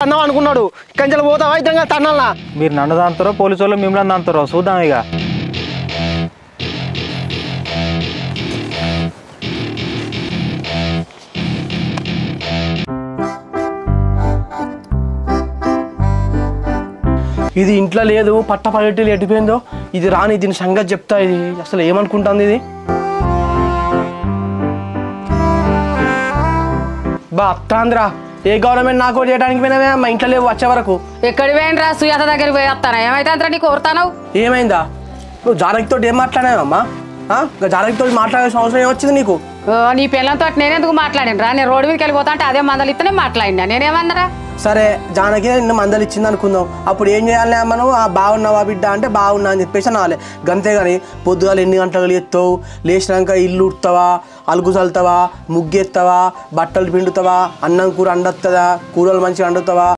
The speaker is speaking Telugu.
తన్నాం అనుకున్నాడు కంచెలు పోతావా ఇద్దరు తన్నాలా మీరు నన్ను దాంతారో పోలీసు వాళ్ళు మిమ్మల్ని దాంతారో చూద్దాం ఇక ఇది ఇంట్లో లేదు పట్ట పగట్టి ఎట్టిపోయిందో ఇది రాని దీని సంగతి చెప్తా ఇది అసలు ఏమనుకుంటుంది ఇది బా అత్తాంద్రా ఏ గవర్నమెంట్ నాకు చేయడానికి పోయినావే మా ఇంట్లో లేవు వచ్చే వరకు ఎక్కడి పోయినరా సుయాత దగ్గరికి పోయి వస్తానా ఏమైతే నీకు కోరుతాను ఏమైందా నువ్వు జానకితో ఏం మాట్లాడావమ్మా జానకితో మాట్లాడాల్సిన అవసరం ఏమొచ్చింది నీకు నీ పిల్లలతో నేనెందుకు మాట్లాడినరా నేను రోడ్డు మీదకి వెళ్ళిపోతా అంటే అదే మందలు ఇస్తేనే మాట్లాడినా నేనేమన్నారా సరే జానకి నిన్న మందలు ఇచ్చింది అనుకుందాం అప్పుడు ఏం చేయాలి మనం బాగున్నావా బిడ్డ అంటే బాగున్నా అని చెప్పేసి అనాలి గంతే కానీ పొద్దుగాలు ఎన్ని గంటలు ఎత్తావు లేచినాక ఇల్లు ఉడతావా అలుగు చల్లుతావా ముగ్గెత్తావా బట్టలు పిండుతావా అన్నం కూర వండుతుందా కూరలు మంచిగా వండుతావా